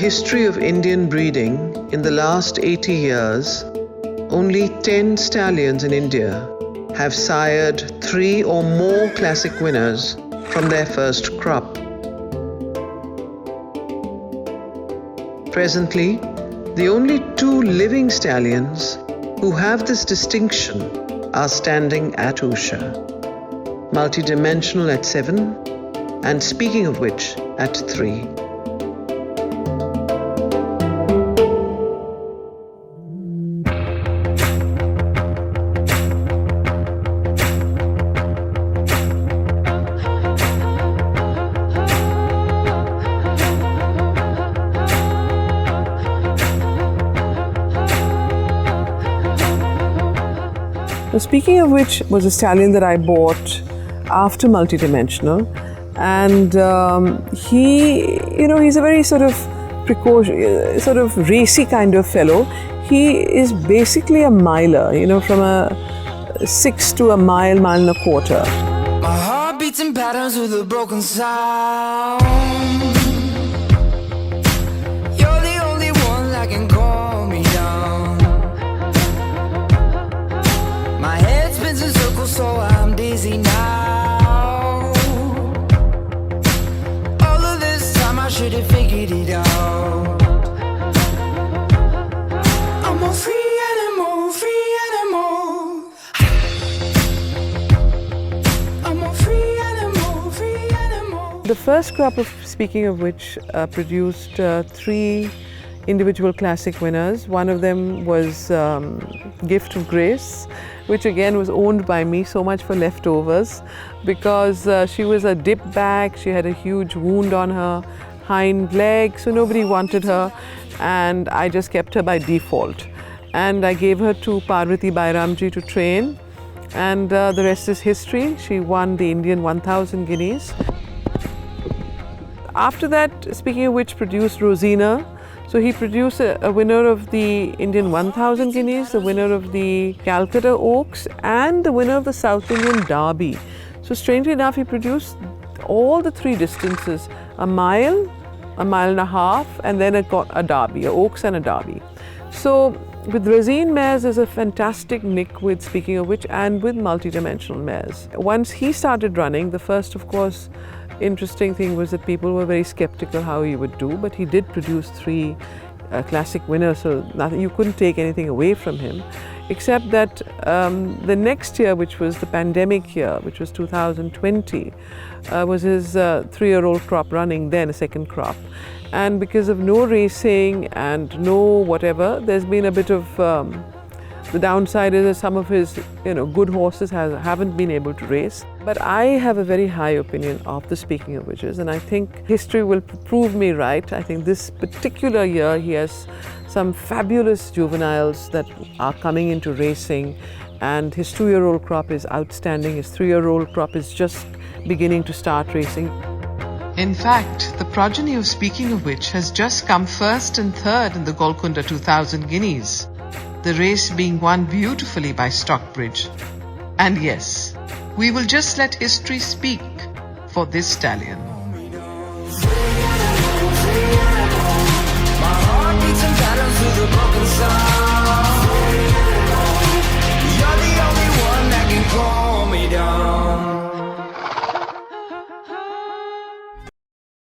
history of Indian breeding, in the last 80 years, only 10 stallions in India have sired 3 or more classic winners from their first crop. Presently, the only 2 living stallions who have this distinction are standing at Usha, multidimensional at 7, and speaking of which, at 3. Speaking of which was a stallion that I bought after Multidimensional, and he's a very sort of sort of racy kind of fellow. He is basically a miler, from a 6 to a mile, mile and a quarter. My heart beats in patterns with a broken sound. You're the only one that can calm me down. My head spins in circles, so I'm dizzy now. All of this time I should have figured it out. I'm a free animal, free animal. I'm a free animal, free animal. The first crop of Speaking of which produced 3 individual classic winners. One of them was Gift of Grace, which again was owned by me. So much for leftovers, because she was a dip back. She had a huge wound on her hind leg, so nobody wanted her, and I just kept her by default. And I gave her to Parvati Bairamji to train, and the rest is history. She won the Indian 1000 guineas. After that, Speaking of which produced Rosina. So he produced a winner of the Indian 1000 guineas, the winner of the Calcutta Oaks, and the winner of the South Indian Derby. So strangely enough, he produced all the 3 distances: a mile and a half, and then a Derby, a Oaks and a Derby. So with Rosine mares, there's a fantastic nick with Speaking of which, and with multidimensional mares. Once he started running, the first, of course, interesting thing was that people were very skeptical how he would do, but he did produce 3 classic winners, so you couldn't take anything away from him, except that the next year, which was the pandemic year, which was 2020, was his 3-year-old crop running then, a second crop. And because of no racing and no whatever, there's been a bit of the downside is that some of his good horses haven't been able to race. But I have a very high opinion of the Speaking of Whiches, and I think history will prove me right. I think this particular year he has some fabulous juveniles that are coming into racing, and his 2-year-old crop is outstanding. His 3-year-old crop is just beginning to start racing. In fact, the progeny of Speaking of which has just come 1st and 3rd in the Golconda 2000 guineas, the race being won beautifully by Stockbridge. And yes, we will just let history speak for this stallion.